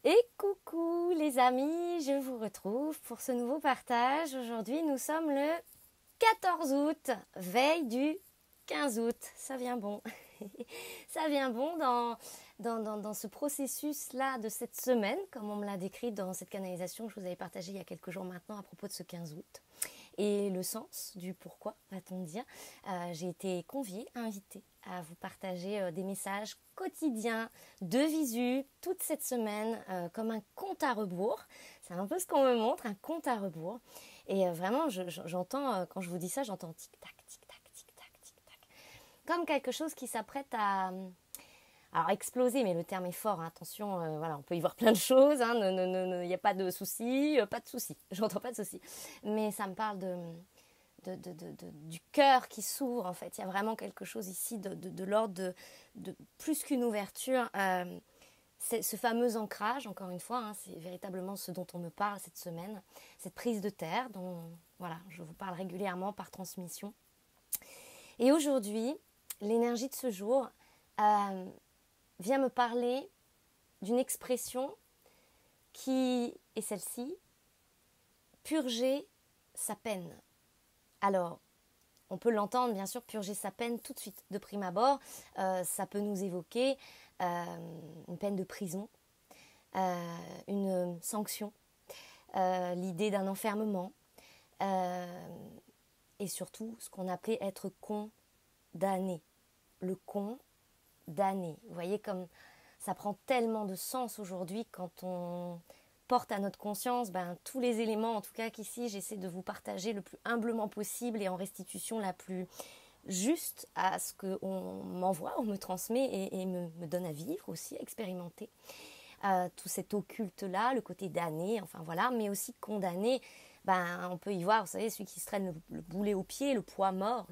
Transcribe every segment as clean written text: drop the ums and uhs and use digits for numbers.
Et coucou les amis, je vous retrouve pour ce nouveau partage. Aujourd'hui, nous sommes le 14 août, veille du 15 août. Ça vient bon. Ça vient bon dans ce processus-là de cette semaine, comme on me l'a décrit dans cette canalisation que je vous avais partagée il y a quelques jours maintenant à propos de ce 15 août. Et le sens du pourquoi, va-t-on dire. J'ai été conviée, invitée à vous partager des messages quotidiens de visu toute cette semaine comme un compte à rebours. C'est un peu ce qu'on me montre, un compte à rebours. Et vraiment, j'entends, quand je vous dis ça, j'entends tic-tac, tic-tac, tic-tac, tic-tac. Comme quelque chose qui s'apprête à... Alors exploser, mais le terme est fort, hein. Attention, voilà, on peut y voir plein de choses, hein. Il n'y a pas de souci, j'entends pas de souci. Mais ça me parle du cœur qui s'ouvre en fait. Il y a vraiment quelque chose ici de l'ordre de plus qu'une ouverture. C'est ce fameux ancrage, encore une fois, hein, c'est véritablement ce dont on me parle cette semaine, cette prise de terre dont voilà, je vous parle régulièrement par transmission. Et aujourd'hui, l'énergie de ce jour vient me parler d'une expression qui est celle-ci, purger sa peine. Alors, on peut l'entendre, bien sûr, purger sa peine tout de suite, de prime abord. Ça peut nous évoquer une peine de prison, une sanction, l'idée d'un enfermement, et surtout ce qu'on appelait être condamné. Le condamné. Vous voyez comme ça prend tellement de sens aujourd'hui quand on porte à notre conscience tous les éléments, en tout cas qu'ici j'essaie de vous partager le plus humblement possible et en restitution la plus juste à ce qu'on m'envoie, on me transmet et me donne à vivre aussi, à expérimenter. Tout cet occulte-là, le côté damné, enfin voilà, mais aussi condamné, on peut y voir, vous savez, celui qui se traîne le boulet au pied, le poids mort,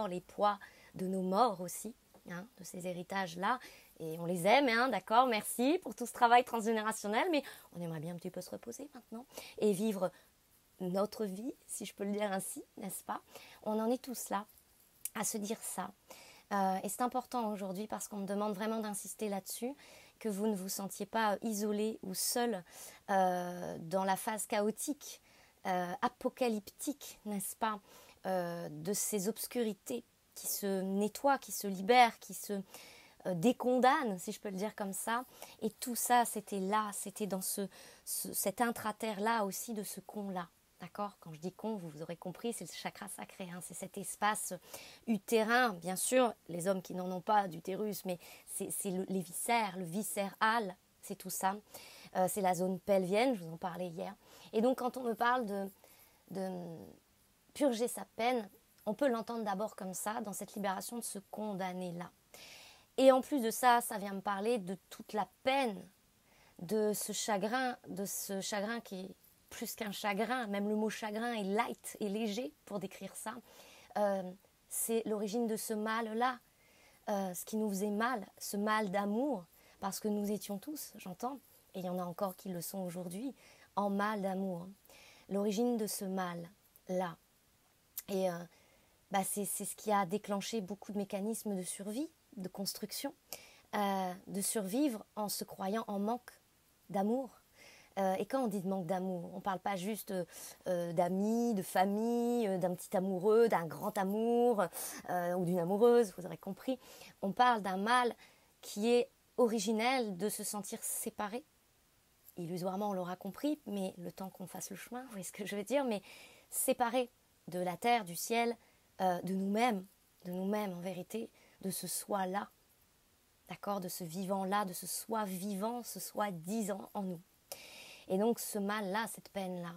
les poids de nos morts aussi, hein, de ces héritages-là. Et on les aime, hein, d'accord, merci pour tout ce travail transgénérationnel, mais on aimerait bien un petit peu se reposer maintenant et vivre notre vie, si je peux le dire ainsi, n'est-ce pas? On en est tous là, à se dire ça. Et c'est important aujourd'hui parce qu'on me demande vraiment d'insister là-dessus, que vous ne vous sentiez pas isolé ou seul dans la phase chaotique, apocalyptique, n'est-ce pas, de ces obscurités qui se nettoient, qui se libèrent, qui se décondamnent, si je peux le dire comme ça. Et tout ça, c'était là, c'était dans cet intraterre-là aussi de ce con-là. D'accord? Quand je dis con, vous aurez compris, c'est le chakra sacré, hein, c'est cet espace utérin, bien sûr, les hommes qui n'en ont pas d'utérus, mais c'est les viscères, le viscéral, c'est tout ça. C'est la zone pelvienne, je vous en parlais hier. Et donc quand on me parle de purger sa peine, on peut l'entendre d'abord comme ça, dans cette libération de ce condamné-là. Et en plus de ça, ça vient me parler de toute la peine, de ce chagrin qui est plus qu'un chagrin, même le mot chagrin est light et léger pour décrire ça. C'est l'origine de ce mal-là, ce qui nous faisait mal, ce mal d'amour, parce que nous étions tous, j'entends, et il y en a encore qui le sont aujourd'hui, en mal d'amour. L'origine de ce mal-là. Et c'est ce qui a déclenché beaucoup de mécanismes de survie, de construction, de survivre en se croyant en manque d'amour. Et quand on dit de manque d'amour, on ne parle pas juste d'amis, de famille, d'un petit amoureux, d'un grand amour ou d'une amoureuse, vous aurez compris. On parle d'un mal qui est originel de se sentir séparé. Illusoirement, on l'aura compris, mais le temps qu'on fasse le chemin, vous voyez ce que je veux dire, mais séparé de la terre, du ciel, de nous-mêmes en vérité, de ce soi-là, d'accord, de ce vivant-là, de ce soi vivant, ce soi disant en nous. Et donc ce mal-là, cette peine-là.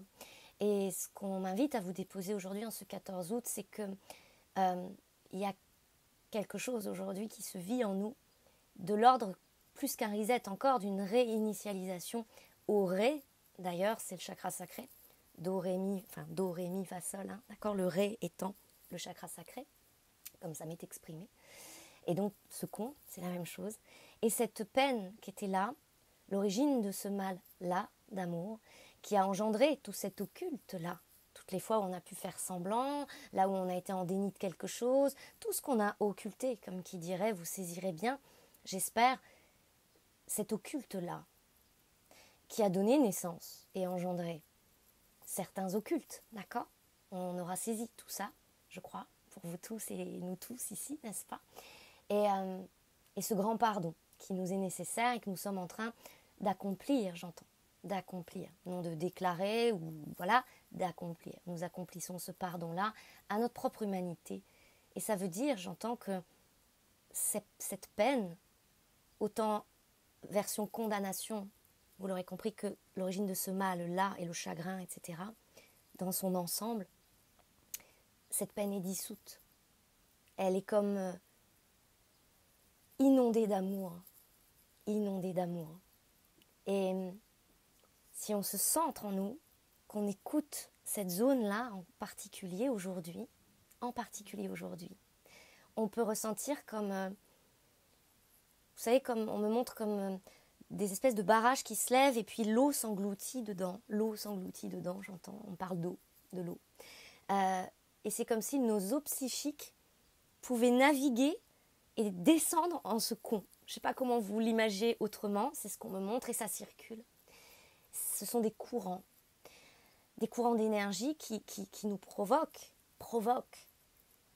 Et ce qu'on m'invite à vous déposer aujourd'hui en ce 14 août, c'est que il y a quelque chose aujourd'hui qui se vit en nous, de l'ordre plus qu'un reset encore, d'une réinitialisation au ré. D'ailleurs, c'est le chakra sacré. Do, ré, mi, fa, sol. Hein, d'accord, le ré étant le chakra sacré, comme ça m'est exprimé. Et donc, ce con, c'est la même chose. Et cette peine qui était là, l'origine de ce mal-là, d'amour, qui a engendré tout cet occulte-là. Toutes les fois où on a pu faire semblant, là où on a été en déni de quelque chose, tout ce qu'on a occulté, comme qui dirait, vous saisirez bien, j'espère, cet occulte-là. qui a donné naissance et engendré certains occultes, d'accord? On aura saisi tout ça, je crois, pour vous tous et nous tous ici, n'est-ce pas? Et ce grand pardon qui nous est nécessaire et que nous sommes en train d'accomplir, j'entends, d'accomplir, non de déclarer ou voilà, d'accomplir. Nous accomplissons ce pardon-là à notre propre humanité. Et ça veut dire, j'entends que cette peine, autant version condamnation, vous l'aurez compris que l'origine de ce mal-là est le chagrin, etc., dans son ensemble, cette peine est dissoute. Elle est comme inondée d'amour. Inondée d'amour. Et si on se centre en nous, qu'on écoute cette zone-là en particulier aujourd'hui, on peut ressentir comme, vous savez, comme on me montre comme des espèces de barrages qui se lèvent et puis l'eau s'engloutit dedans. L'eau s'engloutit dedans, j'entends, on parle d'eau, de l'eau. Et c'est comme si nos eaux psychiques pouvaient naviguer et descendre en ce con. Je ne sais pas comment vous l'imaginez autrement, c'est ce qu'on me montre et ça circule. Ce sont des courants d'énergie qui nous provoquent,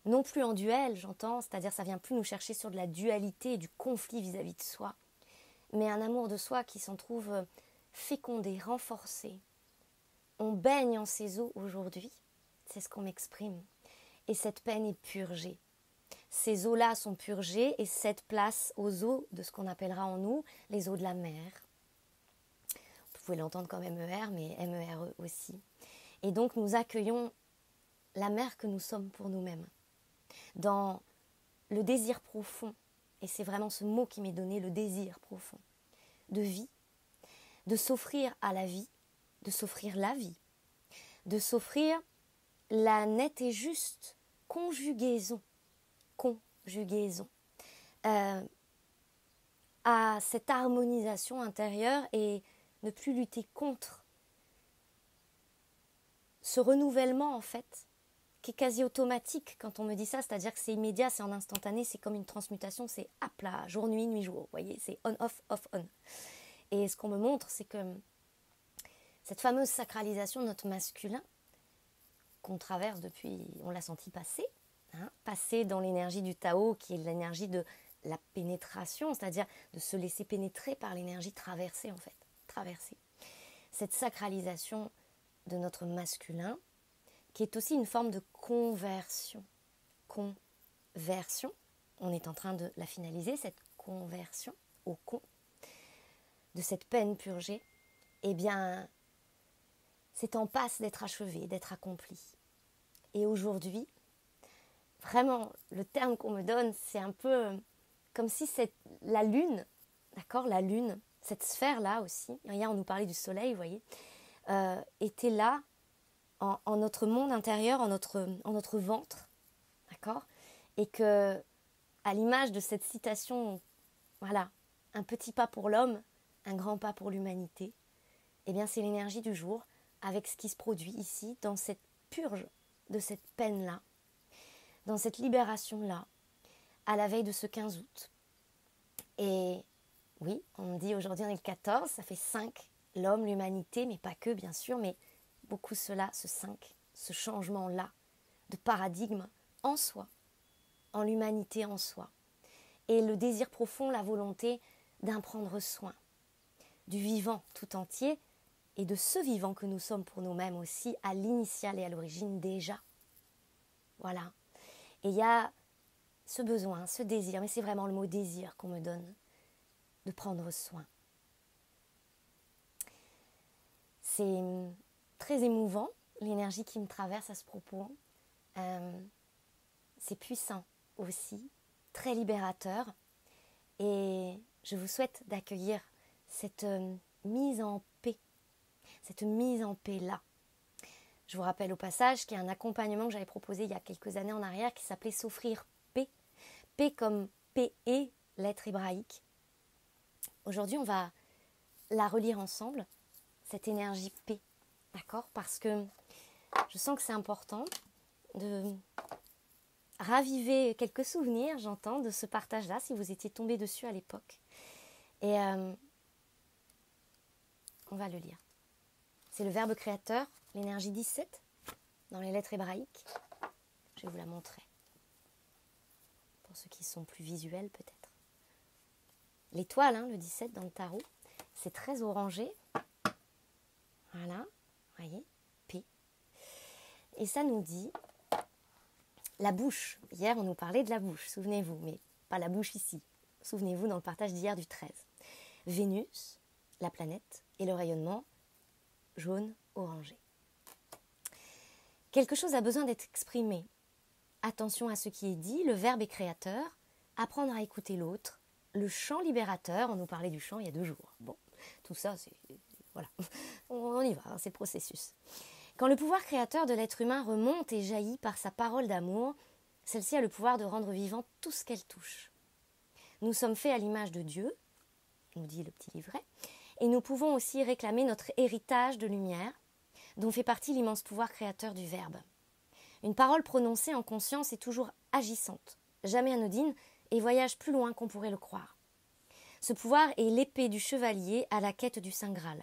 non plus en duel, j'entends, c'est-à-dire ça vient plus nous chercher sur de la dualité et du conflit vis-à-vis de soi, mais un amour de soi qui s'en trouve fécondé, renforcé. On baigne en ces eaux aujourd'hui, c'est ce qu'on m'exprime, et cette peine est purgée. Ces eaux-là sont purgées et cèdent place aux eaux de ce qu'on appellera en nous les eaux de la mer. Vous pouvez l'entendre comme MER, mais MERE aussi. Et donc nous accueillons la mer que nous sommes pour nous-mêmes. Dans le désir profond, et c'est vraiment ce mot qui m'est donné, le désir profond, de vie, de s'offrir à la vie, de s'offrir la vie, de s'offrir la nette et juste conjugaison à cette harmonisation intérieure et ne plus lutter contre ce renouvellement en fait qui est quasi automatique quand on me dit ça, c'est-à-dire que c'est immédiat, c'est en instantané, c'est comme une transmutation, c'est hop là, jour, nuit, nuit, jour, vous voyez, c'est on, off, on. Et ce qu'on me montre, c'est que cette fameuse sacralisation de notre masculin qu'on traverse depuis, on l'a senti passer, passer dans l'énergie du Tao, qui est l'énergie de la pénétration, c'est-à-dire de se laisser pénétrer par l'énergie traversée en fait, traversée. Cette sacralisation de notre masculin, qui est aussi une forme de conversion. Conversion, on est en train de la finaliser, cette conversion au con, de cette peine purgée, eh bien, c'est en passe d'être achevé, d'être accompli. Et aujourd'hui, vraiment, le terme qu'on me donne, c'est un peu comme si la lune, d'accord, la lune, cette sphère-là aussi, hier on nous parlait du soleil, vous voyez, était là en notre monde intérieur, en notre ventre, d'accord, et que, à l'image de cette citation, voilà, un petit pas pour l'homme, un grand pas pour l'humanité, eh bien c'est l'énergie du jour, avec ce qui se produit ici, dans cette purge de cette peine-là, dans cette libération-là, à la veille de ce 15 août. Et oui, on me dit aujourd'hui on est le 14, ça fait 5, l'homme, l'humanité, mais pas que bien sûr, mais beaucoup cela, ce 5, ce changement-là de paradigme en soi, en l'humanité en soi. Et le désir profond, la volonté d'en prendre soin, du vivant tout entier et de ce vivant que nous sommes pour nous-mêmes aussi, à l'initiale et à l'origine déjà. Voilà. Et il y a ce besoin, ce désir, mais c'est vraiment le mot désir qu'on me donne, de prendre soin. C'est très émouvant, l'énergie qui me traverse à ce propos. C'est puissant aussi, très libérateur. Et je vous souhaite d'accueillir cette mise en paix, cette mise en paix-là. Je vous rappelle au passage qu'il y a un accompagnement que j'avais proposé il y a quelques années en arrière qui s'appelait S'offrir paix. Paix comme P-E, lettre hébraïque. Aujourd'hui, on va la relire ensemble, cette énergie paix, d'accord ? Parce que je sens que c'est important de raviver quelques souvenirs, j'entends, de ce partage-là, si vous étiez tombé dessus à l'époque. Et on on va le lire. C'est le verbe créateur, l'énergie 17, dans les lettres hébraïques. Je vais vous la montrer. Pour ceux qui sont plus visuels peut-être. L'étoile, le 17 dans le tarot, c'est très orangé. Voilà, voyez, P. Et ça nous dit la bouche. Hier, on nous parlait de la bouche, souvenez-vous, mais pas la bouche ici. Souvenez-vous dans le partage d'hier du 13. Vénus, la planète, et le rayonnement jaune-orangé. Quelque chose a besoin d'être exprimé. Attention à ce qui est dit, le verbe est créateur, apprendre à écouter l'autre, le chant libérateur, on nous parlait du chant il y a 2 jours. Bon, tout ça, c'est... Voilà, on y va, c'est le processus. Quand le pouvoir créateur de l'être humain remonte et jaillit par sa parole d'amour, celle-ci a le pouvoir de rendre vivant tout ce qu'elle touche. Nous sommes faits à l'image de Dieu, nous dit le petit livret, et nous pouvons aussi réclamer notre héritage de lumière, dont fait partie l'immense pouvoir créateur du Verbe. Une parole prononcée en conscience est toujours agissante, jamais anodine, et voyage plus loin qu'on pourrait le croire. Ce pouvoir est l'épée du chevalier à la quête du Saint Graal.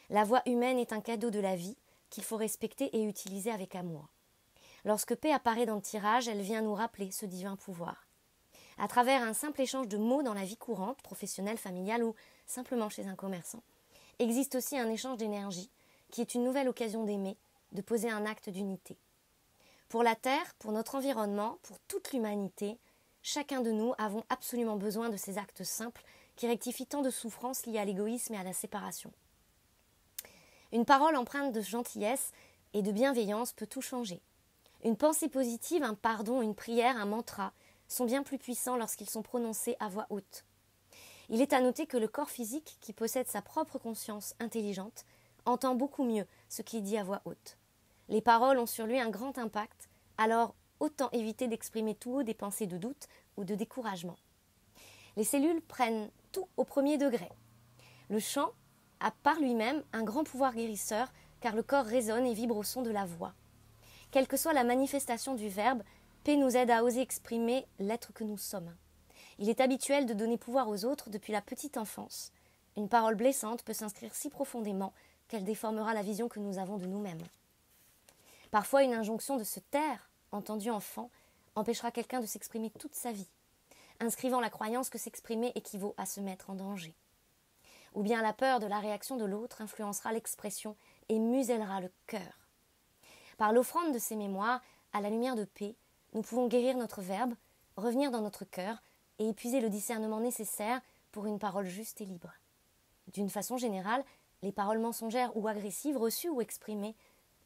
La voix humaine est un cadeau de la vie qu'il faut respecter et utiliser avec amour. Lorsque paix apparaît dans le tirage, elle vient nous rappeler ce divin pouvoir. À travers un simple échange de mots dans la vie courante, professionnelle, familiale ou simplement chez un commerçant, existe aussi un échange d'énergie qui est une nouvelle occasion d'aimer, de poser un acte d'unité. Pour la Terre, pour notre environnement, pour toute l'humanité, chacun de nous avons absolument besoin de ces actes simples qui rectifient tant de souffrances liées à l'égoïsme et à la séparation. Une parole empreinte de gentillesse et de bienveillance peut tout changer. Une pensée positive, un pardon, une prière, un mantra sont bien plus puissants lorsqu'ils sont prononcés à voix haute. Il est à noter que le corps physique, qui possède sa propre conscience intelligente, entend beaucoup mieux ce qui est dit à voix haute. Les paroles ont sur lui un grand impact, alors autant éviter d'exprimer tout haut des pensées de doute ou de découragement. Les cellules prennent tout au premier degré. Le chant a par lui-même un grand pouvoir guérisseur car le corps résonne et vibre au son de la voix. Quelle que soit la manifestation du verbe, P nous aide à oser exprimer l'être que nous sommes. Il est habituel de donner pouvoir aux autres depuis la petite enfance. Une parole blessante peut s'inscrire si profondément qu'elle déformera la vision que nous avons de nous-mêmes. Parfois, une injonction de se taire, entendue enfant, empêchera quelqu'un de s'exprimer toute sa vie, inscrivant la croyance que s'exprimer équivaut à se mettre en danger. Ou bien la peur de la réaction de l'autre influencera l'expression et musellera le cœur. Par l'offrande de ces mémoires, à la lumière de paix, nous pouvons guérir notre verbe, revenir dans notre cœur et épuiser le discernement nécessaire pour une parole juste et libre. D'une façon générale, les paroles mensongères ou agressives, reçues ou exprimées,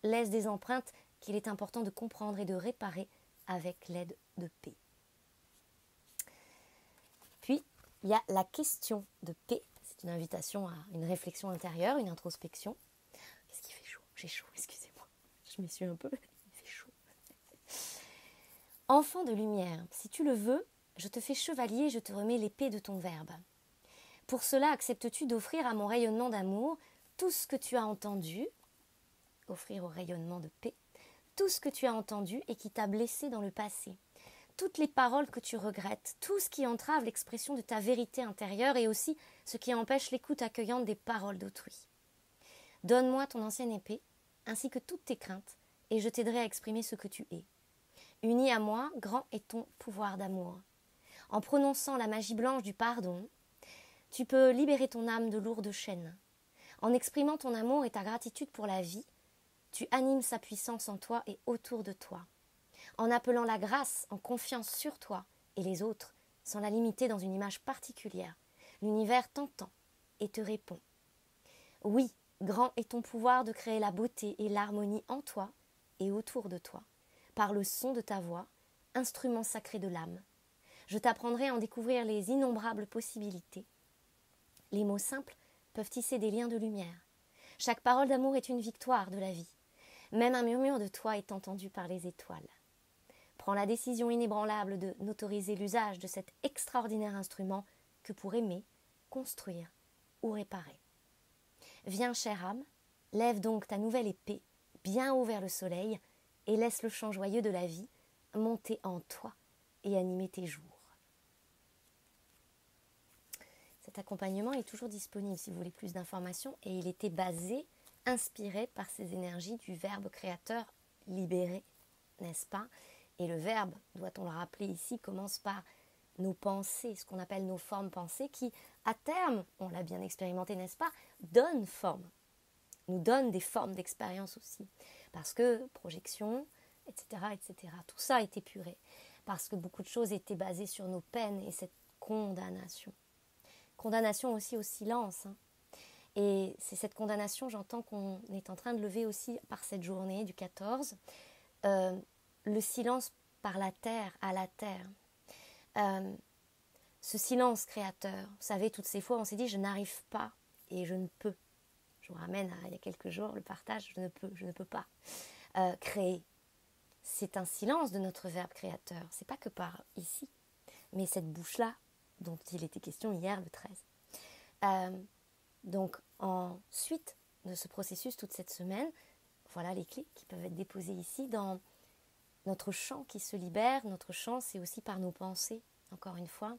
laissent des empreintes qu'il est important de comprendre et de réparer avec l'aide de paix. Puis, il y a la question de paix. C'est une invitation à une réflexion intérieure, une introspection. Qu'est-ce qu'il fait chaud ? J'ai chaud, excusez-moi. Je m'essuie un peu, il fait chaud. Enfant de lumière, si tu le veux, je te fais chevalier, je te remets l'épée de ton verbe. Pour cela, acceptes-tu d'offrir à mon rayonnement d'amour tout ce que tu as entendu, offrir au rayonnement de paix, tout ce que tu as entendu et qui t'a blessé dans le passé, toutes les paroles que tu regrettes, tout ce qui entrave l'expression de ta vérité intérieure et aussi ce qui empêche l'écoute accueillante des paroles d'autrui. Donne-moi ton ancienne épée, ainsi que toutes tes craintes, et je t'aiderai à exprimer ce que tu es. Uni à moi, grand est ton pouvoir d'amour. En prononçant la magie blanche du pardon, tu peux libérer ton âme de lourdes chaînes. En exprimant ton amour et ta gratitude pour la vie, tu animes sa puissance en toi et autour de toi. En appelant la grâce en confiance sur toi et les autres, sans la limiter dans une image particulière, l'univers t'entend et te répond. Oui, grand est ton pouvoir de créer la beauté et l'harmonie en toi et autour de toi, par le son de ta voix, instrument sacré de l'âme. Je t'apprendrai à en découvrir les innombrables possibilités. Les mots simples peuvent tisser des liens de lumière. Chaque parole d'amour est une victoire de la vie. Même un murmure de toi est entendu par les étoiles. Prends la décision inébranlable de n'autoriser l'usage de cet extraordinaire instrument que pour aimer, construire ou réparer. Viens, chère âme, lève donc ta nouvelle épée bien haut vers le soleil et laisse le chant joyeux de la vie monter en toi et animer tes jours. C'est cet accompagnement est toujours disponible si vous voulez plus d'informations et il était inspiré par ces énergies du verbe créateur libéré, n'est-ce pas? Et le verbe, doit-on le rappeler ici, commence par nos pensées, ce qu'on appelle nos formes pensées qui, à terme, on l'a bien expérimenté, n'est-ce pas, donnent forme, nous donnent des formes d'expérience aussi. Parce que projection, etc., etc., tout ça est épuré. Parce que beaucoup de choses étaient basées sur nos peines et cette condamnation. Condamnation aussi au silence, hein. Et c'est cette condamnation, j'entends qu'on est en train de lever aussi par cette journée du 14, le silence par la terre, à la terre. Ce silence créateur, vous savez, toutes ces fois on s'est dit je n'arrive pas et je ne peux. Je vous ramène à il y a quelques jours le partage, je ne peux pas créer. C'est un silence de notre verbe créateur, c'est pas que par ici, mais cette bouche-là dont il était question hier le 13. Donc ensuite de ce processus toute cette semaine, voilà les clés qui peuvent être déposées ici dans notre champ qui se libère. Notre champ, c'est aussi par nos pensées, encore une fois.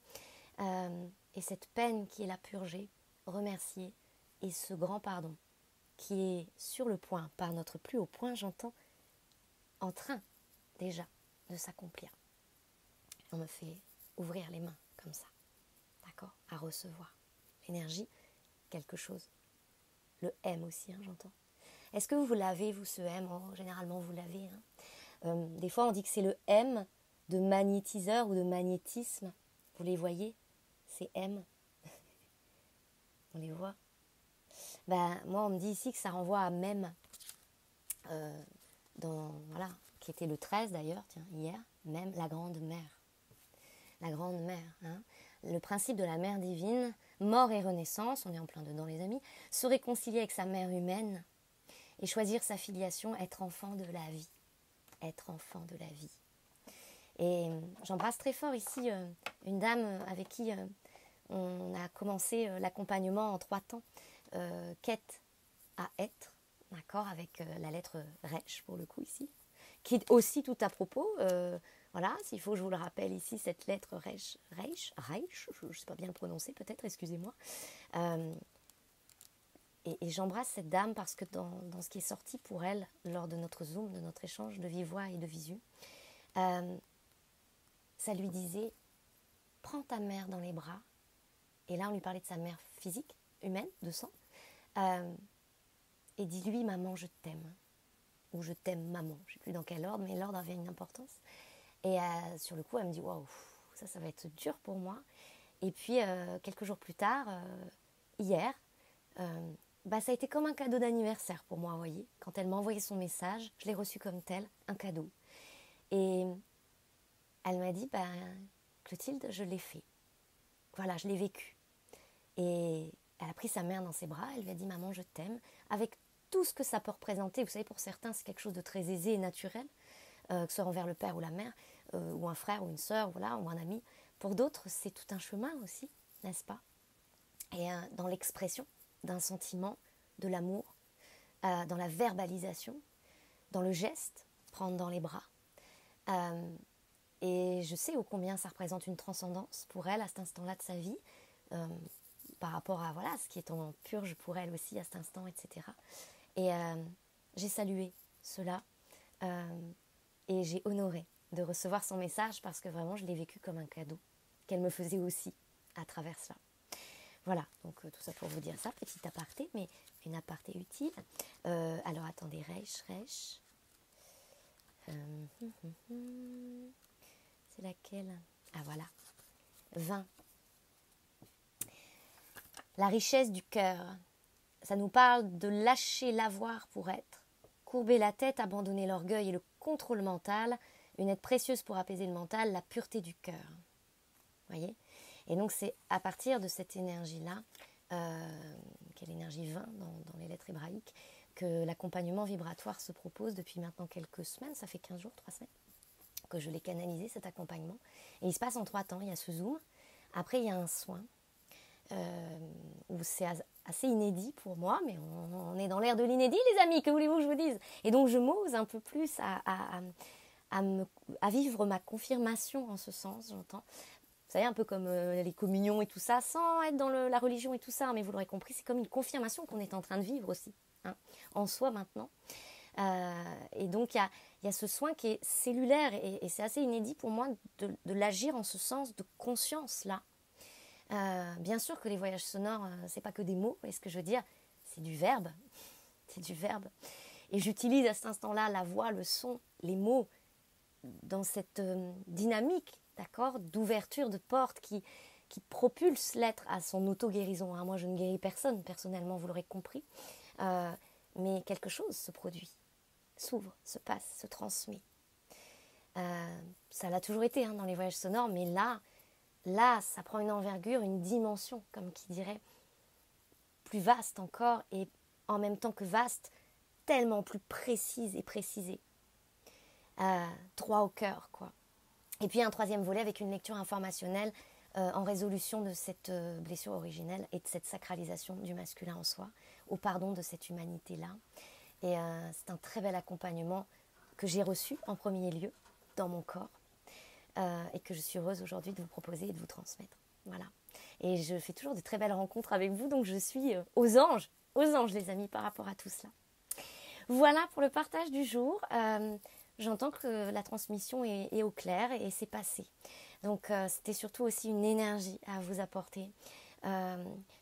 Et cette peine qui est la purgée, remercier, et ce grand pardon qui est sur le point, par notre plus haut point, j'entends, en train déjà de s'accomplir. On me fait ouvrir les mains comme ça, d'accord, à recevoir l'énergie, quelque chose. Le M aussi, hein, j'entends. Est-ce que vous l'avez, vous, ce M? Généralement, vous l'avez. Hein. Des fois, on dit que c'est le M de magnétiseur ou de magnétisme. Vous les voyez? Ces M. On les voit? Moi, on me dit ici que ça renvoie à même. Voilà, qui était le 13 d'ailleurs, tiens, hier. Même la grande mère. La grande mère. Hein. Le principe de la mère divine, mort et renaissance, on est en plein dedans les amis, se réconcilier avec sa mère humaine et choisir sa filiation, être enfant de la vie. Être enfant de la vie. Et j'embrasse très fort ici une dame avec qui on a commencé l'accompagnement en 3 temps. Qu'être à être, d'accord, avec la lettre Resh pour le coup ici, qui est aussi tout à propos. Voilà, s'il faut, je vous le rappelle ici, cette lettre Resh, je ne sais pas bien le prononcer peut-être, excusez-moi. Et j'embrasse cette dame parce que dans ce qui est sorti pour elle, lors de notre Zoom, de notre échange de vive voix et de visu, ça lui disait, prends ta mère dans les bras. Et là, on lui parlait de sa mère physique, humaine, de sang. Et dis-lui, maman, je t'aime. Ou je t'aime, maman. Je ne sais plus dans quel ordre, mais l'ordre avait une importance. Et sur le coup, elle me dit, waouh, ça va être dur pour moi. Et puis, quelques jours plus tard, hier, ça a été comme un cadeau d'anniversaire pour moi, vous voyez. Quand elle m'a envoyé son message, je l'ai reçu comme tel, un cadeau. Et elle m'a dit, Clotilde, je l'ai fait. Voilà, je l'ai vécu. Et elle a pris sa mère dans ses bras, elle lui a dit, maman, je t'aime, avec tout ce que ça peut représenter. Vous savez, pour certains, c'est quelque chose de très aisé et naturel, que ce soit envers le père ou la mère, ou un frère ou une sœur, voilà, ou un ami. Pour d'autres, c'est tout un chemin aussi, n'est-ce pas? Et dans l'expression d'un sentiment, de l'amour, dans la verbalisation, dans le geste, prendre dans les bras. Et je sais ô combien ça représente une transcendance pour elle à cet instant-là de sa vie, par rapport à voilà, ce qui est en purge pour elle aussi à cet instant, etc. Et j'ai salué cela et j'ai honoré de recevoir son message parce que vraiment je l'ai vécu comme un cadeau qu'elle me faisait aussi à travers cela. Voilà, donc tout ça pour vous dire ça, petit aparté, mais une aparté utile. Alors attendez, Resh. C'est laquelle? Ah voilà, 20. La richesse du cœur. Ça nous parle de lâcher l'avoir pour être, courber la tête, abandonner l'orgueil et le contrôle mental, une aide précieuse pour apaiser le mental, la pureté du cœur. Voyez? Et donc c'est à partir de cette énergie-là, qui est l'énergie 20 dans les lettres hébraïques, que l'accompagnement vibratoire se propose depuis maintenant quelques semaines, ça fait 15 jours, 3 semaines, que je l'ai canalisé cet accompagnement. Et il se passe en 3 temps, il y a ce zoom, après il y a un soin, où c'est assez inédit pour moi, mais on est dans l'ère de l'inédit les amis, que voulez-vous que je vous dise? Et donc je m'ose un peu plus à vivre ma confirmation en ce sens, j'entends, Vous savez, un peu comme les communions et tout ça, sans être dans la religion et tout ça, mais vous l'aurez compris, c'est comme une confirmation qu'on est en train de vivre aussi, hein, en soi maintenant. Et donc, il y a ce soin qui est cellulaire et c'est assez inédit pour moi de l'agir en ce sens de conscience-là. Bien sûr que les voyages sonores, c'est pas que des mots, vous voyez ce que je veux dire, c'est du verbe. C'est du verbe. Et j'utilise à cet instant-là la voix, le son, les mots dans cette dynamique, d'accord, d'ouverture de porte qui propulse l'être à son auto-guérison. Hein. Moi, je ne guéris personne, personnellement, vous l'aurez compris. Mais quelque chose se produit, s'ouvre, se passe, se transmet. Ça l'a toujours été dans les voyages sonores, mais là, ça prend une envergure, une dimension, comme qui dirait, plus vaste encore, et en même temps que vaste, tellement plus précise et précisée. Droit au cœur, quoi. Et puis un troisième volet avec une lecture informationnelle en résolution de cette blessure originelle et de cette sacralisation du masculin en soi, au pardon de cette humanité-là. Et c'est un très bel accompagnement que j'ai reçu en premier lieu dans mon corps et que je suis heureuse aujourd'hui de vous proposer et de vous transmettre. Voilà. Et je fais toujours de très belles rencontres avec vous, donc je suis aux anges les amis par rapport à tout cela. Voilà pour le partage du jour. J'entends que la transmission est au clair et c'est passé. Donc c'était surtout aussi une énergie à vous apporter.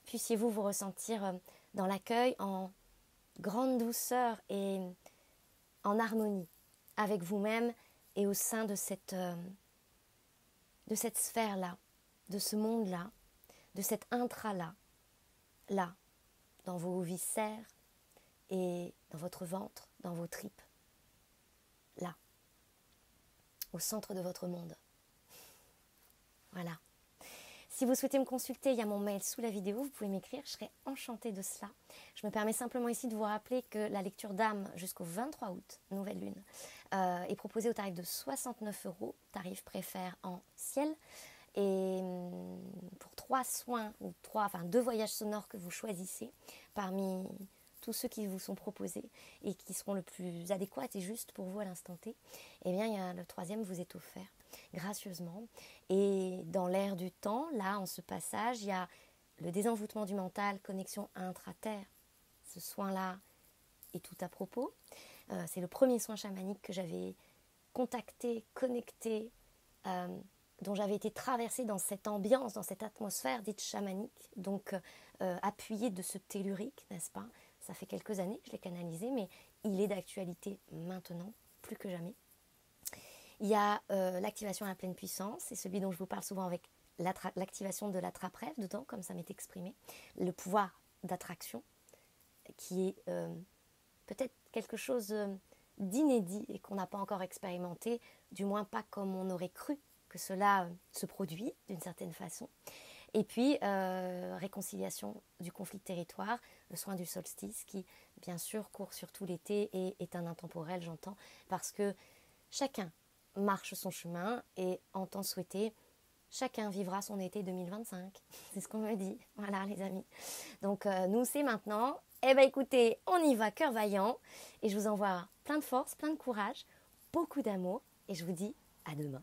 Puissiez-vous vous ressentir dans l'accueil en grande douceur et en harmonie avec vous-même et au sein de cette sphère-là, de ce monde-là, de cet intra-là, là, dans vos viscères et dans votre ventre, dans vos tripes, là, au centre de votre monde. Voilà. Si vous souhaitez me consulter, il y a mon mail sous la vidéo, vous pouvez m'écrire, je serai enchantée de cela. Je me permets simplement ici de vous rappeler que la lecture d'âme jusqu'au 23 août, nouvelle lune, est proposée au tarif de 69 €, tarif préfère en ciel. Et pour 3 soins, ou 2 voyages sonores que vous choisissez parmi tous ceux qui vous sont proposés et qui seront le plus adéquats et justes pour vous à l'instant T, eh bien, le 3e vous est offert gracieusement. Et dans l'air du temps, là, en ce passage, il y a le désenvoûtement du mental, connexion intra-terre. Ce soin-là est tout à propos. C'est le premier soin chamanique que j'avais contacté, connecté, dont j'avais été traversée dans cette ambiance, dans cette atmosphère dite chamanique, donc appuyée de ce tellurique, n'est-ce pas? Ça fait quelques années que je l'ai canalisé, mais il est d'actualité maintenant, plus que jamais. Il y a l'activation à la pleine puissance, c'est celui dont je vous parle souvent avec l'activation de l'attrape-rêve dedans, comme ça m'est exprimé, le pouvoir d'attraction, qui est peut-être quelque chose d'inédit et qu'on n'a pas encore expérimenté, du moins pas comme on aurait cru que cela se produit d'une certaine façon. Et puis, réconciliation du conflit de territoire, le soin du solstice qui, bien sûr, court sur tout l'été et est un intemporel, j'entends, parce que chacun marche son chemin et en temps souhaité, chacun vivra son été 2025. C'est ce qu'on me dit. Voilà, les amis. Donc, nous, c'est maintenant. Eh bien, écoutez, on y va, cœur vaillant. Et je vous envoie plein de force, plein de courage, beaucoup d'amour. Et je vous dis à demain.